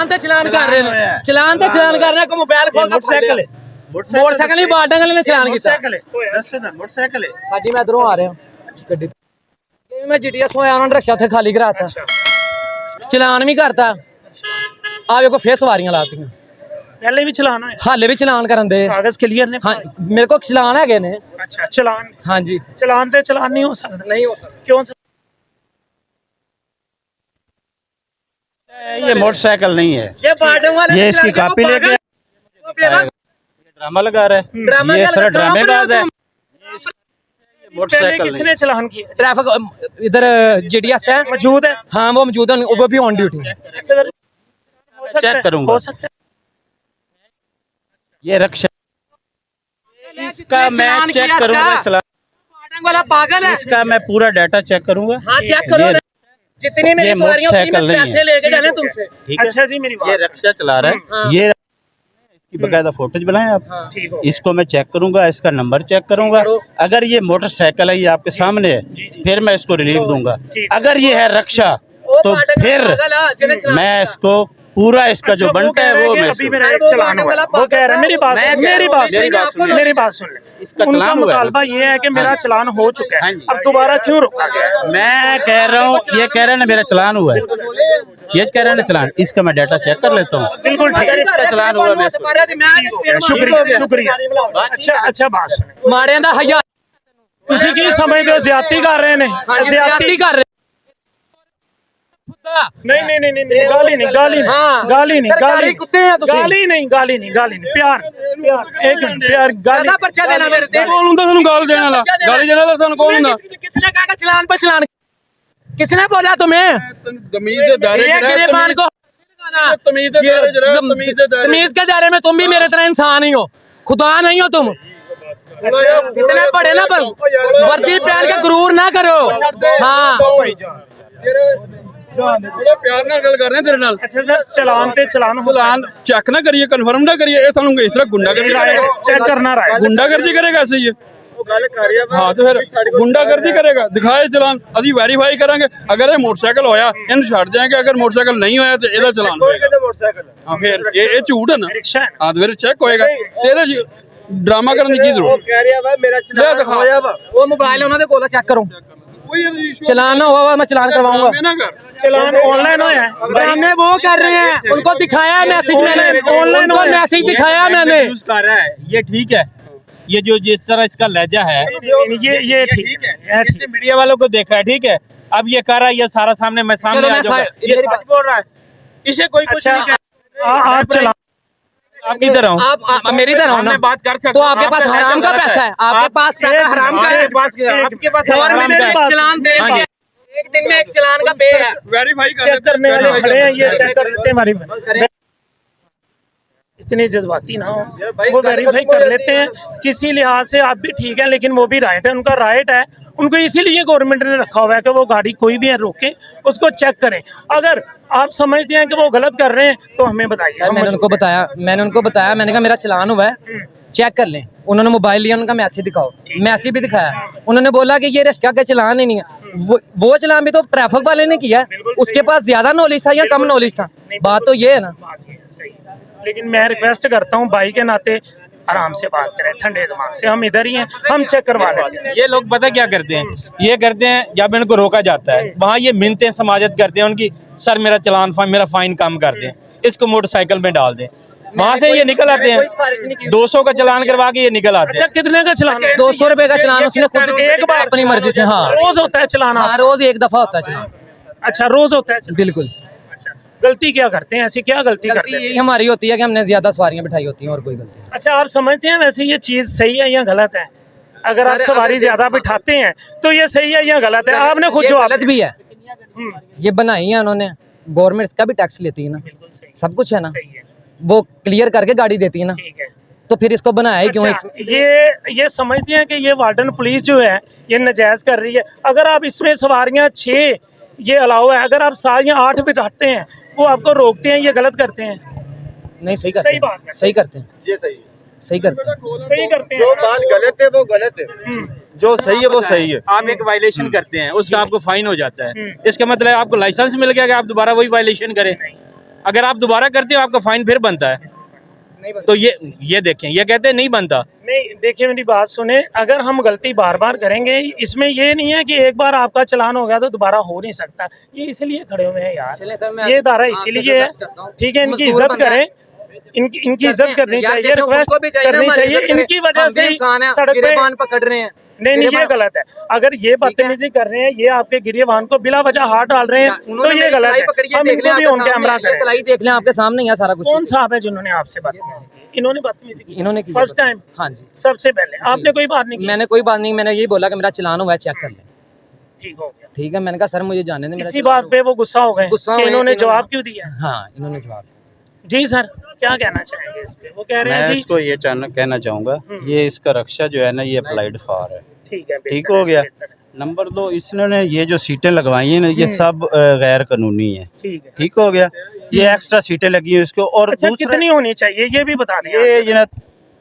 चलान ते चलान कर रहे हैं, चलान ते चलान कर रहे हैं, को मोबाइल खोल के मोटरसाइकिल है, मोटरसाइकिल नहीं बाल्टां वाले ने चलान किया। मोटरसाइकिल है साडी मैं इधरों आ रहा हूं गड्डी ते मैं जीटीएस होया उन्होंने रक्षा थे खाली कराता, चलान भी करता। आ देखो फिर सवारियां लातियां, पहले भी चलाना है, हाले भी चलान करन दे। कागज क्लियर ने? हाँ मेरे को चलान है ने। अच्छा चलान, हाँ जी चलान ते चलान नहीं हो सकता। नहीं हो सकता। क्यों? ये मोटरसाइकिल नहीं है, ये बाल्टां वाले ये इसकी कॉपी लेके ड्रामा लगा रहा है, ये सर ड्रामेबाज है। पहले मोटरसाइकिल किसने चलान किया? ट्रैफिक इधर जीडीएस है मौजूद है? हाँ वो मौजूद है, वो भी ऑन ड्यूटी है। अच्छा, हो सकता चेक है, करूंगा। हो सकता है। ये रक्षा, इसका मैं चेक करूंगा चलान, बाल्टां वाला पागल है। इसका मैं पूरा डाटा चेक करूंगा। हाँ चेक करो ना। जितनी मेरी ये सवारियां होती हैं, मोटरसाइकिल मैं नहीं है। पैसे लेके जाने तुमसे। ठीक है, अच्छा जी मेरी ये बात रक्षा चला रहा हाँ। है, ये इसकी बकायदा फोटोज बनाए आप, ठीक हो इसको मैं चेक करूंगा, इसका नंबर चेक करूंगा। अगर ये मोटरसाइकिल है, ये आपके सामने है, फिर मैं इसको रिलीफ दूंगा। अगर ये है रक्षा तो फिर मैं इसको पूरा इसका जो बनता है वो मैं अभी मेरा एक चलान हुआ है। वो कह रहा है मेरी बात सुन, मेरी बात सुन ले। इसका उनका चलान हुआ है। मुतालबा ये है कि मेरा चलान हो चुका है, हाँ जी। अब दोबारा क्यों रोका गया? मैं कह रहा हूँ, ये कह रहे हैं ना मेरा चलान हुआ है, ये कह रहे हैं ना चलान, इसका मैं डाटा चेक कर लेता हूँ। बिल्कुल ठीक है, इसका चलान हुआ मैं इसको- शुक्रिया शुक्रिया। अच्छा बात सुन, माड़ियां दा हज़ार ਤੁਸੀਂ ਕੀ ਸਮਝਦੇ ਹੋ ਜ਼ਿਆਦਤੀ ਕਰ ਰਹੇ ਨੇ? ज्यादती कर रहे नहीं गाली नहीं, गाली नहीं, हाँ। गाली नहीं, सरकारी गाली कुत्ते हैं तुसीं। गाली नहीं, गाली नहीं, गाली नहीं, प्यार प्यार एक मिनट, प्यार गाली ज्यादा पर्चा देना मेरे ते कौन हुंदा सानू गाल देने वाला, गाली देने वाला सानू कौन हुंदा? किसने कहा कि चलान पर चलान, किसने बोला तुम्हें? तमीज दे दायरे ये च रह, गिरेबान को तमीज दे दायरे च रह, तमीज दे दायरे तमीज के दायरे में तुम भी मेरे तरह इंसान ही हो, खुदा नहीं हो तुम। इतने पढ़े ना पर वर्दी पहन के गुरूर ना करो। हाँ बड़े प्यार नाल गल कर रहे हैं तेरे नाल। अच्छा सर, चलान ते चलान हो चलान चेक ना करिए, कन्फर्म ना करिए, ये सानू इस तरह गुंडागर्दी करेगा, चेक करना रहा है। गुंडागर्दी करेगा ऐसे ही। हाँ तो फिर गुंडागर्दी करेगा, दिखाए चलान, अभी वेरीफाई करांगे। अगर ये मोटरसाइकिल होया इन छड़ देंगे, अगर मोटरसाइकिल नहीं होया तो ਇਹਦਾ चलान होएगा। हाँ फिर ये झूठ है ना। रिक्शा है। हाँ तो फिर चेक होएगा, तेरे ड्रामा करने की जरूरत कह रहा है मेरा चलान होया वा, वो मोबाइल उन्होंने बोला चेक करो, चलान ना हुआ मैं चलान करवाऊंगा। चलान ऑनलाइन होया है, ड्रामे वो कर रहे हैं, उनको दिखाया मैसेज मैंने, ऑनलाइन उनको मैसेज दिखाया मैंने। यूज कर रहा है, ये ठीक है, ये जो जिस तरह इसका लहजा है ये ठीक है, ये ठीक है। मीडिया वालों को देखा है, ठीक है। अब ये कर रहा है, ये सारा सामने मैं सामने चलो, आ मैं जाऊंगा, सा- ये मेरी सच बोल रहा है, इसे कोई कुछ अच्छा नहीं कह। आप चलान, आप किधर हो? आप मेरी तरह हो ना, मैं बात कर सकता तो हूं, आपके पास आपका हराम का लहजा पैसा है, गलत है। आपके पास पैसा हराम का है। आपके पास गवर्नमेंट हराम का एक है। चलान दे हाँ रही है, एक दिन में एक चलान का पे है। वेरीफाई कर चेक करने वाले खड़े हैं, ये चेक कर लेते हैं हमारी। इतनी जज्बाती ना हो, वो वेरीफाई कर लेते हैं। किसी लिहाज से आप भी ठीक है, लेकिन वो भी राइट है, उनका राइट है। उनको इसीलिए गवर्नमेंट ने रखा हुआ है कि वो गाड़ी कोई भी है रोके, उसको चेक करें। अगर आप समझते हैं कि वो गलत कर रहे हैं तो हमें बताइए। सर मैंने उनको बताया, मैंने कहा मेरा चलान हुआ है, चेक कर लें। उन्होंने मोबाइल लिया, उनका मैसेज दिखाओ, मैसेज भी दिखाया। उन्होंने बोला कि ये रिक्शा का चलान ही नहीं है, वो चलान भी तो ट्रैफिक वाले ने किया है, उसके पास ज्यादा नॉलेज था या कम नॉलेज था, बात तो ये है ना। लेकिन मैं रिक्वेस्ट करता हूँ भाई के नाते आराम से बात करें, ठंडे दिमाग से। हम इधर ही हैं, हम चेक करवा लेते हैं। ये लोग पता क्या करते हैं, ये करते हैं जब इनको रोका जाता है वहाँ ये मिन्नतें समाजत करते हैं उनकी, सर मेरा चलान मेरा फाइन कम कर दें, इसको मोटरसाइकिल में डाल दें। वहाँ से ये निकल आते हैं, 200 का चलान करवा के ये निकल आते अच्छा हैं। कितने का चलान? 200 रुपए का चलान उसने खुद एक बार अपनी मर्जी से। हाँ रोज होता है चलान? हाँ रोज एक दफा होता है चलान। अच्छा रोज होता है चलान। बिल्कुल, गलती क्या करते हैं, ऐसी क्या गलती करते गलती हैं? यही हमारी होती है कि हमने ज्यादा सवारियां बिठाई होती हैं, और कोई गलती नहीं। अच्छा आप समझते हैं वैसे ये चीज सही है या गलत है? अगर आप अरे, सवारी अगर ज्यादा बिठाते हैं तो ये सही है या गलत है? आपने खुद ये जवाब गलत भी है, ये बनाई है उन्होंने, गवर्नमेंट इसका भी टैक्स लेती है ना, सब कुछ है ना, सही है, वो क्लियर करके गाड़ी देती है ना, ठीक है। तो फिर इसको बनाया ही क्यों? अच्छा, ये समझते हैं कि ये वार्डन पुलिस जो है ये नाजायज कर रही है। अगर आप इसमें सवारियां 6 ये अलाउ है, अगर आप 7 या 8 बिठाते हैं वो आपको रोकते हैं, ये गलत करते हैं? नहीं सही करते सही बात है। हैं, सही करते हैं, ये सही है, सही करते हैं। सही करते जो हैं। बात गलत है वो गलत है, जो सही है वो सही है। आप एक वायलेशन करते हैं, उसका आपको फाइन हो जाता है, इसका मतलब आपको लाइसेंस मिल गया कि आप दोबारा वही वायलेशन करें? अगर आप दोबारा करते हो आपका फाइन फिर बनता है। तो ये देखें, ये कहते हैं नहीं बनता। नहीं, देखिए मेरी बात सुने, अगर हम गलती बार बार करेंगे, इसमें ये नहीं है कि एक बार आपका चलान हो गया तो दोबारा हो नहीं सकता। ये इसलिए खड़े हुए हैं यार, ये धारा इसीलिए है, ठीक है, इनकी इज्जत करें, इनकी इज्जत करनी चाहिए, रिक्वेस्ट करनी चाहिए, इनकी वजह से सड़क पे पकड़ रहे हैं। नहीं, ये गलत है। अगर ये बदतमीजी कर रहे हैं, ये आपके गिरियवान को बिला वजह हाथ डाल रहे हैं, तो ये गलत है। हम इनको भी ऑन कैमरा करें। कलाई देख लें, आपके सामने ही है सारा कुछ। कौन साहब है जिन्होंने आपसे बदतमीजी की? इन्होंने बदतमीजी की, इन्होंने की फर्स्ट टाइम? हाँ जी, सबसे पहले आपने कोई बात नहीं की? मैंने कोई बात नहीं, मैंने यही बोला कि मेरा चलान हुआ है, चेक कर लें। ठीक हो गया। ठीक है, मैंने कहा सर मुझे जाने दें, मेरा इसी बात पे वो गुस्सा हो गए कि इन्होंने जवाब क्यों दिया? हाँ, इन्होंने जवाब। जी सर, क्या कहना चाहेंगे इस पे? वो कह रहे हैं मैं जी, इसको ये कहना चाहूँगा, ये इसका रक्षा जो है ना, ये अप्लाइड फॉर है। ठीक है, ठीक हो गया। नंबर 2, इसने ये जो सीटें लगवाई हैं ना, ये सब गैर कानूनी है। ठीक है, ठीक हो गया। ये एक्स्ट्रा सीटें लगी हैं इसको, और अच्छा दूसरा कितनी होनी चाहिए ये भी बता दें। ये जो ना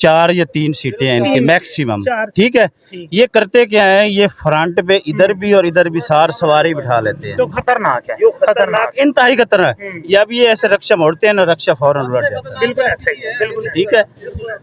4 या 3 सीटें हैं इनकी मैक्सिमम। 4 ठीक है। ठीक। ये करते क्या है, ये फ्रंट पे इधर भी और इधर भी सार सवारी बिठा लेते हैं। तो खतरनाक है, खतरनाक। इंतहाई खतरनाक। या भी ये ऐसे रक्षा मोड़ते हैं ना, रक्षा फौरन उलट जाता है। बिल्कुल ऐसा ही है, बिल्कुल ठीक है।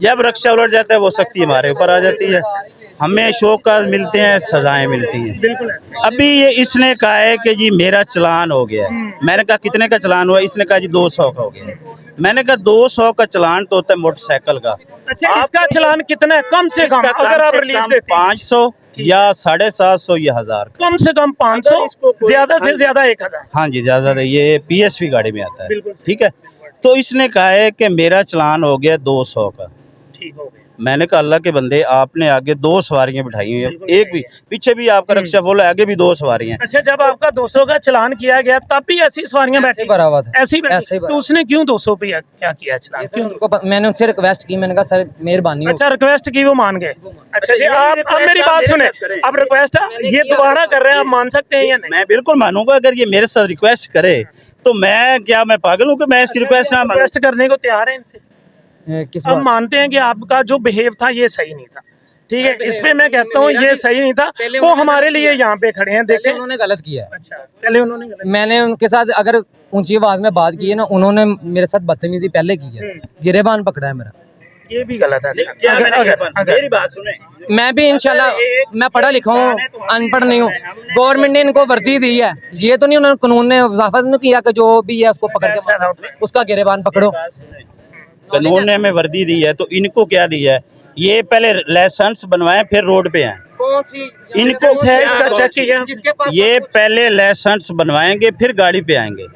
जब रक्षा उलट जाता है वो सख्ती हमारे ऊपर आ जाती है, हमें शौकात मिलते हैं, सजाएं मिलती हैं। बिल्कुल ऐसा ही। अभी ये इसने कहा है कि जी मेरा चलान हो गया है। मैंने कहा कितने का चलान हुआ? इसने कहा जी 200 का हो गया है। मैंने कहा 200 का चलान तो होता है मोटरसाइकिल का। अच्छा, इसका चलान कितना है कम से कम? अगर आप रिलीफ देते हैं 500 या 750 या 1000। कम से कम 500, ज्यादा से ज्यादा 1000। हाँ जी, ज्यादा ये PSV गाड़ी में आता है। बिल्कुल। ठीक है। तो इसने कहा है कि मेरा चलान हो गया 200 का। ठीक हो गया। मैंने कहा अल्लाह के बंदे, आपने आगे 2 सवारियां बिठाई हुई हैं, एक भी पीछे भी आपका रक्षा फुल है, आगे भी 2 सवारियां। अच्छा, जब आपका 200 का चलान किया गया तब भी ऐसी सवारियां बैठी? भरा हुआ था, ऐसी बैठी? ऐसे ही भरा। तो उसने क्यों 200 पे क्या किया चलान? क्यों? मैंने उनसे रिक्वेस्ट की, मैंने कहा सर मेहरबानी अच्छा, रिक्वेस्ट की, वो मान गए। अच्छा जी, आप अब मेरी बात सुने, अब रिक्वेस्ट ये दोबारा कर रहे हैं, आप मान सकते हैं या नहीं? मैं बिल्कुल मानूंगा, अगर ये मेरे साथ रिक्वेस्ट करे तो मैं पागल हूँ कि मैं इसकी रिक्वेस्ट ना मानूं? रिक्वेस्ट करने को तैयार है इनसे? किस अब मानते हैं कि आपका जो बिहेव था ये सही नहीं था, ठीक है, इसमें मैं कहता हूँ ये सही नहीं था, वो हमारे लिए यहाँ पे खड़े हैं, देखें उन्होंने गलत किया है। अच्छा, पहले उन्होंने गलत मैंने उनके साथ अगर ऊंची आवाज में बात की है ना, उन्होंने मेरे साथ बदतमीजी पहले की है, गिरेबान पकड़ा है मेरा। ये भी गलत है सर। मेरी बात सुने, मैं भी इंशाल्लाह, मैं पढ़ा लिखा हूँ, अनपढ़ नहीं हूँ। गवर्नमेंट ने इनको वर्दी दी है, ये तो नहीं उन्होंने कानून ने वजाफत नहीं किया कि जो भी है उसको पकड़ के उसका गिरेबान पकड़ो। कानून ने हमें वर्दी दी है तो इनको क्या दी है? ये पहले लाइसेंस बनवाए फिर रोड पे आए। कौन सी इनको इसका चेक किया? ये पहले लाइसेंस बनवाएंगे फिर गाड़ी पे आएंगे।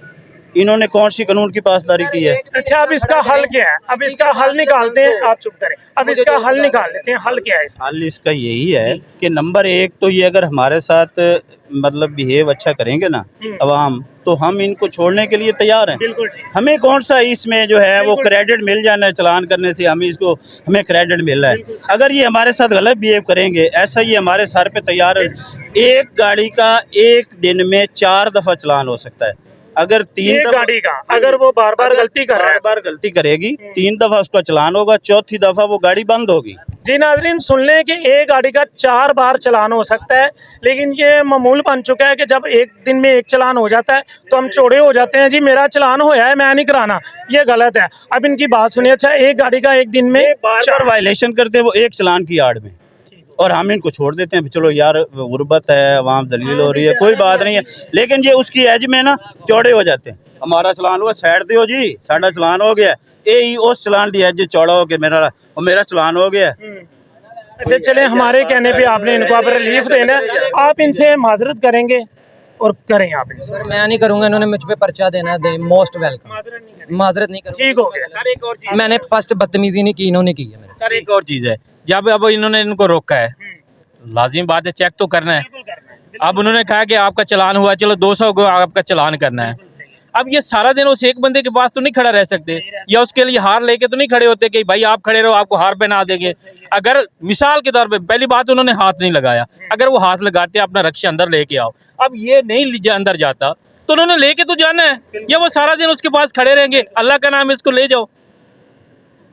इन्होंने कौन सी कानून की पासदारी की है? अच्छा, अब इसका हल क्या है? अब इसका हल निकालते हैं, आप चुप करें, अब इसका हल निकाल लेते हैं। हल क्या है इसका? हल इसका यही है कि नंबर 1 तो ये अगर हमारे साथ मतलब बिहेव अच्छा करेंगे ना अवाम, तो हम इनको छोड़ने के लिए तैयार हैं। बिल्कुल ठीक। हमें कौन सा इसमें जो है वो क्रेडिट मिल जाना है चलान करने से, हमें क्रेडिट मिल रहा है। अगर ये हमारे साथ गलत बिहेव करेंगे, ऐसा ही हमारे सर पे तैयार है। एक गाड़ी का एक दिन में 4 दफा चलान हो सकता है। अगर 3 गाड़ी का अगर वो बार बार गलती कर रहा है, बार गलती करेगी, 3 दफा उसका चलान होगा, चौथी दफा वो गाड़ी बंद होगी। जी नाजरीन, सुन लें कि एक गाड़ी का 4 बार चलान हो सकता है, लेकिन ये मामूल बन चुका है कि जब एक दिन में एक चलान हो जाता है तो हम चौड़े हो जाते हैं, जी मेरा चलान होया है, मैं नहीं कराना, ये गलत है। अब इनकी बात सुनिए, अच्छा एक गाड़ी का एक दिन में बार वायलेशन करते हैं वो एक चलान की आड़ में, और हम इनको छोड़ देते हैं, चलो यार गुर्बत है, अवाम दलील हो रही है, कोई बात नहीं है। लेकिन ये उसकी एज में ना चौड़े हो जाते हैं। हमारा चलान हुआ, साइड दियो जी, साडा चलान हो गया, यही उस चलान की एज चौड़ा हो गया, मेरा चलान हो गया। अच्छा चले, हमारे कहने पे आपने इनको अब रिलीफ देना है, आप इनसे माजरत करेंगे और करें आप इनसे? सर मैं नहीं करूंगा, इन्होंने मुझ पे पर्चा देना है, मोस्ट वेलकम। माजरत नहीं करूंगा, ठीक हो गया। सर एक और चीज, मैंने फर्स्ट बदतमीजी नहीं की, इन्होंने की है मेरे साथ। सर एक और चीज है, जब अब इन्होंने इनको रोका है, लाजिम बात है चेक तो करना है। अब उन्होंने कहा कि आपका चलान हुआ, चलो 200 को आपका चलान करना है। अब ये सारा दिन उस एक बंदे के पास तो नहीं खड़ा रह सकते, या उसके लिए हार लेके तो नहीं खड़े होते कि भाई आप खड़े रहो, आपको हार पहना देंगे। अगर मिसाल के तौर पे पहली बात उन्होंने हाथ नहीं लगाया, अगर वो हाथ लगाते अपना रक्षा अंदर लेके आओ, अब ये नहीं अंदर जाता तो उन्होंने लेके तो जाना है, या वो सारा दिन उसके पास खड़े रहेंगे, अल्लाह का नाम इसको ले जाओ।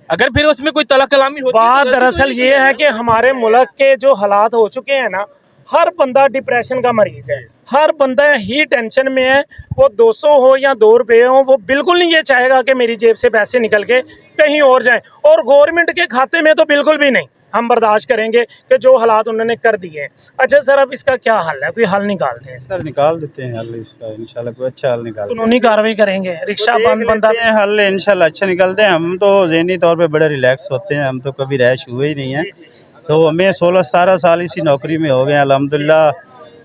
अगर फिर उसमें कोई तला कलामी होती बात दरअसल ये है कि हमारे मुल्क के जो हालात हो चुके हैं ना, हर बंदा डिप्रेशन का मरीज है, हर बंदा ही टेंशन में है, वो 200 हो या 2 रुपये हो, वो बिल्कुल नहीं ये चाहेगा कि मेरी जेब से पैसे निकल के कहीं और जाएं, और गवर्नमेंट के खाते में तो बिल्कुल भी नहीं हम बर्दाश्त करेंगे कि जो हालात उन्होंने कर दिए हैं। अच्छा सर, अब इसका क्या हल है, कोई हल निकालते हैं? सर निकाल देते हैं हल इसका, इंशाल्लाह कोई अच्छा हल निकाल कानूनी कार्रवाई करेंगे, रिक्शा बंद बंदा देते हैं, हल इंशाल्लाह अच्छा निकलते हैं। हम तो ज़हनी तौर पे बड़े रिलैक्स होते हैं, हम तो कभी रैश हुए ही नहीं है। तो हमें 16-17 साल इसी नौकरी में हो गए हैं अल्हम्दुलिल्लाह,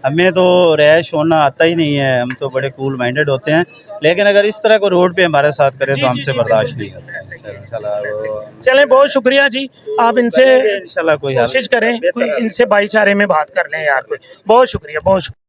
हमें तो रैश होना आता ही नहीं है, हम तो बड़े कूल माइंडेड होते हैं। लेकिन अगर इस तरह को रोड पे हमारे साथ करे तो हमसे बर्दाश्त नहीं होता है। इंशाल्लाह चलें, बहुत शुक्रिया जी, आप इनसे इंशाल्लाह कोई हल कोशिश करें, कोई इनसे भाईचारे में बात कर लें यार, कोई बहुत शुक्रिया, बहुत शुक्रिया।